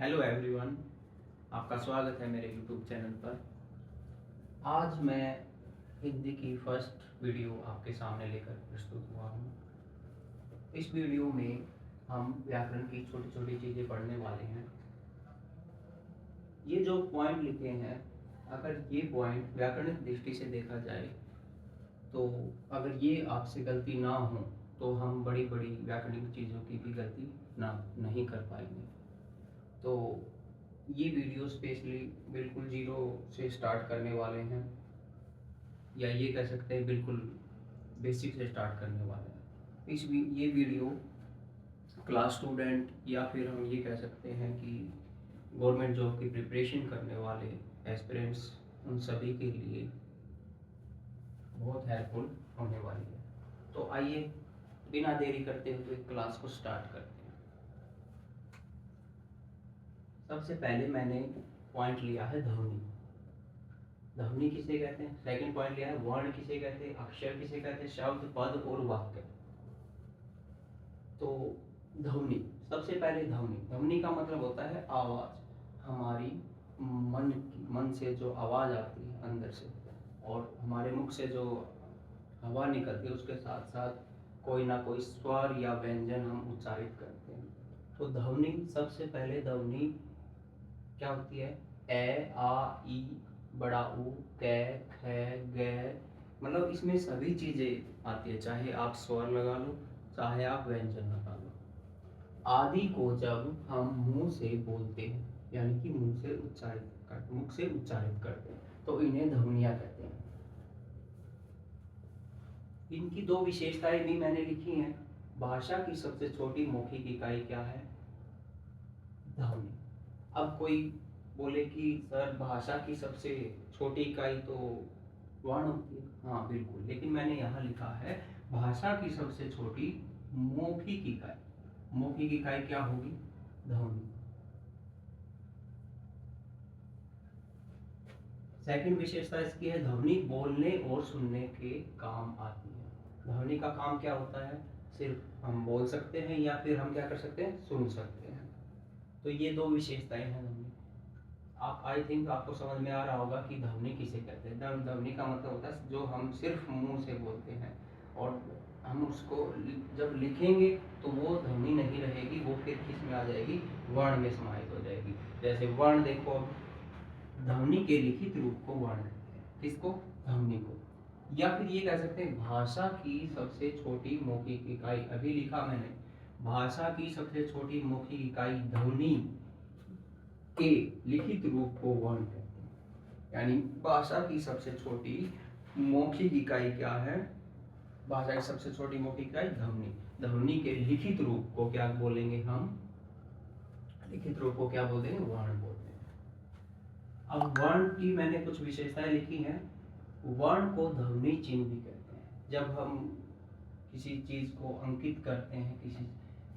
Hello everyone, आपका स्वागत है मेरे यूट्यूब चैनल पर। आज मैं हिंदी की फर्स्ट वीडियो आपके सामने लेकर प्रस्तुत हुआ हूँ। इस वीडियो में हम व्याकरण की छोटी छोटी चीज़ें पढ़ने वाले हैं। ये जो पॉइंट लिखे हैं, अगर ये पॉइंट व्याकरणिक दृष्टि से देखा जाए तो अगर ये आपसे गलती ना हो तो हम बड़ी बड़ी व्याकरणिक चीज़ों की भी गलती नहीं कर पाएंगे। तो ये वीडियो स्पेशली बिल्कुल जीरो से स्टार्ट करने वाले हैं, या ये कह सकते हैं बिल्कुल बेसिक से स्टार्ट करने वाले हैं। ये वीडियो क्लास स्टूडेंट या फिर हम ये कह सकते हैं कि गवर्नमेंट जॉब की प्रिपरेशन करने वाले एस्पिरेंट्स, उन सभी के लिए बहुत हेल्पफुल होने वाली है। तो आइए बिना देरी करते हुए क्लास को स्टार्ट करते हैं। सबसे पहले मैंने पॉइंट लिया है ध्वनि। ध्वनि किसे कहते हैं? सेकंड पॉइंट लिया है वर्ण किसे कहते हैं, अक्षर किसे कहते हैं, शब्द, पद और वाक्य। तो ध्वनि, सबसे पहले ध्वनि का मतलब होता है आवाज। हमारी मन से जो आवाज आती है अंदर से, और हमारे मुख से जो हवा निकलती है, उसके साथ साथ कोई ना कोई स्वर या व्यंजन हम उच्चारित करते हैं। तो ध्वनि, सबसे पहले ध्वनि क्या होती है? ए, आ, ई, बड़ा ऊ, कै, ख, ग, मतलब इसमें सभी चीजें आती है। चाहे आप स्वर लगा लो, चाहे आप व्यंजन लगा लो। आदि को जब हम मुंह से बोलते हैं, यानी कि मुख से उच्चारित करते हैं, तो इन्हें ध्वनियां कहते हैं। इनकी दो विशेषताएं भी मैंने लिखी हैं। भाषा की सबसे छोटी मौखिक इकाई क्या है? ध्वनि। अब कोई बोले कि सर भाषा की सबसे छोटी इकाई तो वर्ण होती है। हाँ बिल्कुल, लेकिन मैंने यहाँ लिखा है भाषा की सबसे छोटी मौखिक इकाई। मौखिक इकाई क्या होगी? ध्वनि। सेकंड विशेषता इसकी है ध्वनि बोलने और सुनने के काम आती है। ध्वनि का काम क्या होता है? सिर्फ हम बोल सकते हैं या फिर हम क्या कर सकते हैं? सुन सकते हैं। तो ये दो विशेषताएं हैं ध्वनि। आप आई थिंक आपको समझ में आ रहा होगा कि ध्वनि किसे कहते हैं। ध्वनि का मतलब होता है जो हम सिर्फ मुंह से बोलते हैं, और हम उसको जब लिखेंगे तो वो ध्वनि नहीं रहेगी, वो फिर किस में आ जाएगी? वर्ण में समाहित हो जाएगी। जैसे वर्ण देखो, ध्वनि के लिखित रूप को वर्ण कहते हैं। किसको? ध्वनि को। या फिर ये कह सकते हैं भाषा की सबसे छोटी मौखिक इकाई, अभी लिखा मैंने, भाषा की सबसे छोटी मौखिक इकाई ध्वनि के लिखित रूप को वर्ण कहते हैं। यानी भाषा की सबसे छोटी मौखिक इकाई क्या है? भाषा की सबसे छोटी मौखिक इकाई ध्वनि। ध्वनि के लिखित रूप को क्या बोलेंगे हम? लिखित रूप को क्या बोलते हैं? वर्ण बोलते हैं। अब वर्ण की मैंने कुछ विशेषताएं लिखी हैं। वर्ण को ध्वनि चिन्ह भी कहते हैं। जब हम किसी चीज को अंकित करते हैं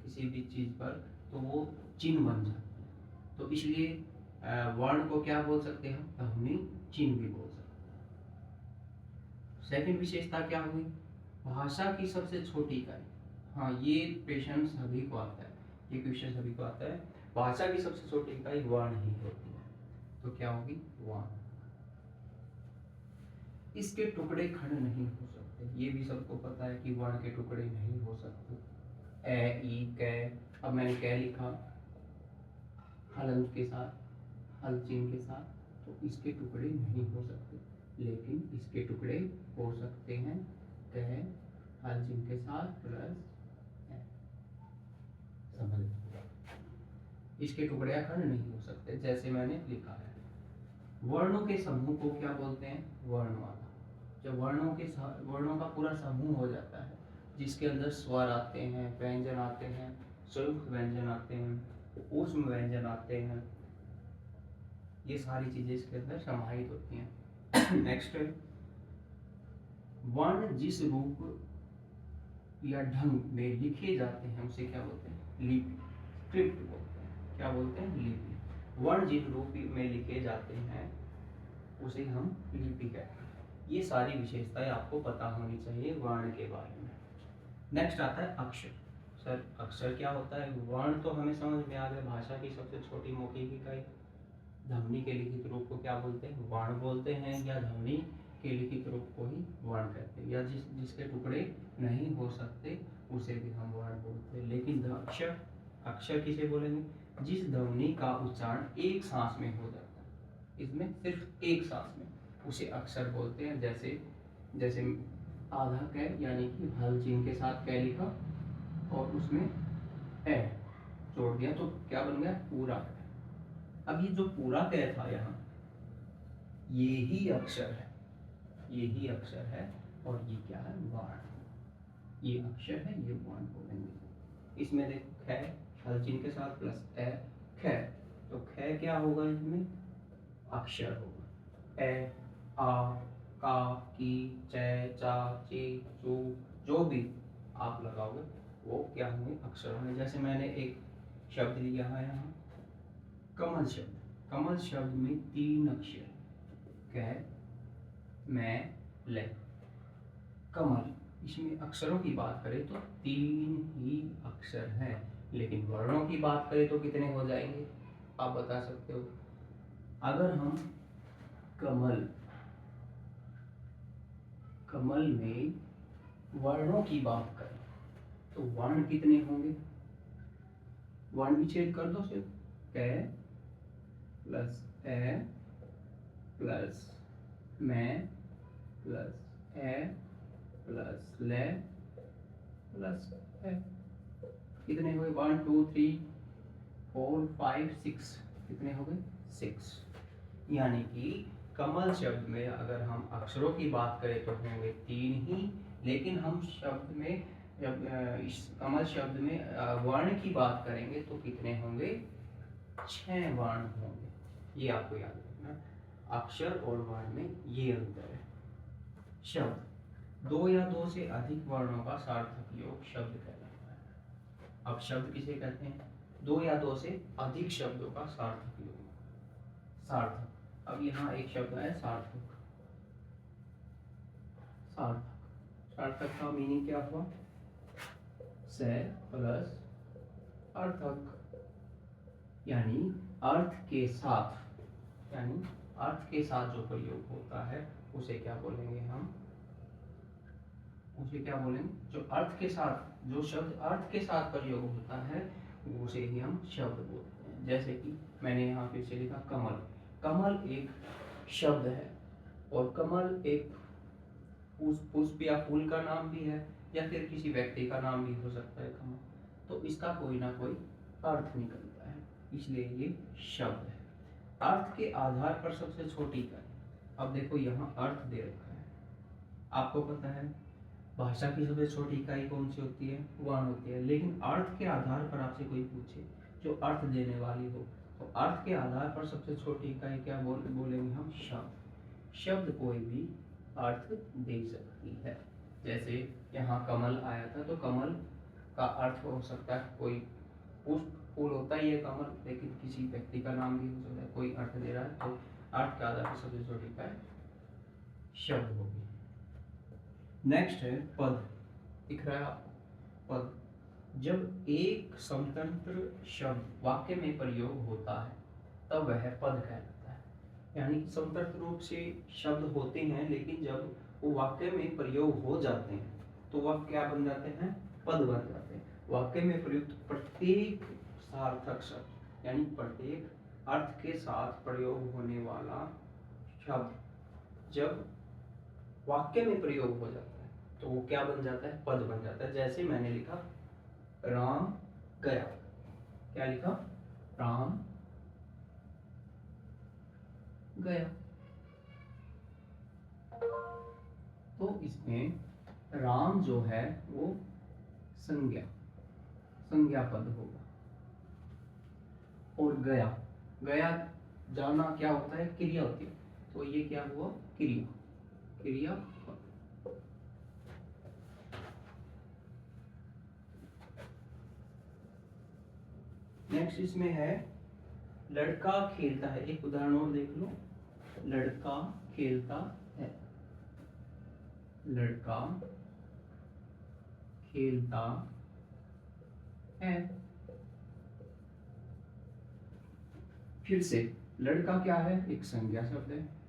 किसी भी चीज पर, तो वो चिन्ह बन जाता है। तो इसलिए वर्ण को क्या बोल सकते हैं? ध्वनि चिन्ह भी बोल सकते हैं। सेकंड विशेषता क्या हुई? भाषा की सबसे छोटी इकाई। हाँ, ये क्वेश्चन सभी को आता है, ये क्वेश्चन सभी को आता है। भाषा की सबसे छोटी इकाई वर्ण ही होती है। तो क्या होगी? वर्ण। इसके टुकड़े खंड नहीं हो सकते। ये भी सबको पता है कि वर्ण के टुकड़े नहीं हो सकते। ए, ई, कै। अब मैंने कै लिखा हलंत के साथ, हल चिन्ह के साथ, तो इसके टुकड़े नहीं हो सकते, लेकिन इसके टुकड़े हो सकते हैं। कै हल चिन्ह के साथ प्लस ए। समझ, इसके टुकड़े या खंड नहीं हो सकते, जैसे मैंने लिखा है। वर्णों के समूह को क्या बोलते हैं? वर्णमाला। जब वर्णों का पूरा समूह हो जाता है, जिसके अंदर स्वर आते हैं, व्यंजन आते हैं, संयुक्त व्यंजन आते हैं, ऊष्म व्यंजन आते हैं, ये सारी चीजें इसके अंदर समाहित होती हैं। नेक्स्ट है वर्ण जिस रूप या ढंग में लिखे जाते हैं उसे क्या बोलते हैं? लिपि। स्क्रिप्ट बोलते हैं। क्या बोलते हैं? लिपि। वर्ण जिस रूप में लिखे जाते हैं उसे हम लिपि कहते हैं। ये सारी विशेषताएं आपको पता होनी चाहिए वर्ण के बारे में। नेक्स्ट आता है अक्षर। सर अक्षर क्या होता है? वर्ण तो हमें समझ में आ गया, भाषा की सबसे छोटी मौखिक इकाई। ध्वनि के लिखित रूप को क्या बोलते हैं? वर्ण बोलते हैं, या ध्वनि के लिखित रूप को ही वर्ण कहते हैं, या जिसके टुकड़े नहीं हो सकते उसे भी हम वर्ण बोलते हैं। लेकिन अक्षर, अक्षर किसे बोलेंगे? जिस ध्वनि का उच्चारण एक सांस में हो जाता है, इसमें सिर्फ एक सांस में, उसे अक्षर बोलते हैं। जैसे जैसे आधा कै यानी कि हल चिन्ह के साथ कै लिखा और उसमें ए जोड़ दिया तो क्या बन गया? पूरा कै। अब ये जो पूरा कै था यहाँ, ये ही अक्षर है, ये ही अक्षर है, और ये क्या है? वर्ण। ये अक्षर है, ये वर्ण बोलेंगे। इसमें देखो कै हल चिन्ह के साथ प्लस ए, कै, तो कै क्या होगा? इसमें अक्षर होगा। ए, आ, का, की, चे, चा, ची, चू, जो भी आप लगाओगे वो क्या होंगे? अक्षर होंगे। जैसे मैंने एक शब्द लिया है यहाँ, कमल शब्द। कमल शब्द में 3 अक्षर, कै, मैं, ले। कमल, इसमें अक्षरों की बात करें तो 3 ही अक्षर हैं, लेकिन वर्णों की बात करें तो कितने हो जाएंगे? आप बता सकते हो? अगर हम कमल, कमल में वर्णों की बात करें तो वर्ण कितने होंगे? वर्ण विच्छेद कर दो सिर्फ, कै प्लस ए प्लस मैं प्लस ए प्लस ले प्लस ए, कितने हुए? 1 2 3 4 5 6, कितने हो गए? 6। यानी कि कमल शब्द में अगर हम अक्षरों की बात करें तो होंगे 3 ही, लेकिन हम शब्द में जब इस कमल शब्द में वर्ण की बात करेंगे तो कितने होंगे? 6 वर्ण होंगे। ये आपको याद रखना, अक्षर और वर्ण में ये अंतर है। शब्द 2 या 2 से अधिक वर्णों का सार्थक योग शब्द कहलाता है। अब शब्द किसे कहते हैं? 2 या 2 से अधिक शब्दों का सार्थक योग, सार्थक। अब यहाँ एक शब्द है सार्थक। सार्थक, सार्थक का मीनिंग क्या हुआ? से प्लस अर्थक, यानी अर्थ के साथ, यानी अर्थ के साथ जो प्रयोग होता है उसे क्या बोलेंगे हम? उसे क्या बोलेंगे? जो अर्थ के साथ, जो शब्द अर्थ के साथ प्रयोग होता है उसे ही हम शब्द बोलते हैं। जैसे कि मैंने यहाँ फिर से लिखा कमल। कमल एक शब्द है, और कमल एक पुष्प या फूल का नाम भी है, या फिर किसी व्यक्ति का नाम भी हो सकता है कमल। तो इसका कोई ना कोई अर्थ निकलता है, इसलिए ये शब्द है। अर्थ के आधार पर सबसे छोटी इकाई। अब देखो यहाँ अर्थ दे रखा है, आपको पता है भाषा की सबसे छोटी इकाई कौन सी होती है? वर्ण होती है। लेकिन अर्थ के आधार पर आपसे कोई पूछे जो अर्थ देने वाली हो, तो अर्थ के आधार पर सबसे छोटी इकाई क्या बोलेंगे हम? शब्द। शब्द कोई भी अर्थ दे सकती है। जैसे यहाँ कमल आया था, तो कमल का अर्थ हो सकता है कोई पुष्प फूल होता ही है कमल, लेकिन किसी व्यक्ति का नाम भी हो सकता है, कोई अर्थ दे रहा है, तो अर्थ के आधार पर सबसे छोटी इकाई शब्द होगी। नेक्स्ट है पद। दिख रहा है आपको? पद, जब एक स्वतंत्र शब्द वाक्य में प्रयोग होता है तब वह पद कहलाता है। यानी कि स्वतंत्र रूप से शब्द होते हैं, लेकिन जब वो वाक्य में प्रयोग हो जाते हैं तो वह क्या बन जाते हैं? पद बन जाते हैं। वाक्य में प्रयुक्त प्रत्येक सार्थक शब्द, यानी प्रत्येक अर्थ के साथ प्रयोग होने वाला शब्द जब वाक्य में प्रयोग हो जाता है तो वो क्या बन जाता है? पद बन जाता है। जैसे मैंने लिखा राम गया, क्या लिखा? राम गया। तो इसमें राम जो है वो संज्ञा, संज्ञा पद होगा, और गया, गया जाना क्या होता है? क्रिया होती है, तो ये क्या हुआ? क्रिया, क्रिया पद। नेक्स्ट इसमें है लड़का खेलता है। एक उदाहरण और देख लो, लड़का खेलता है। लड़का खेलता है। फिर से लड़का क्या है, एक संज्ञा शब्द है।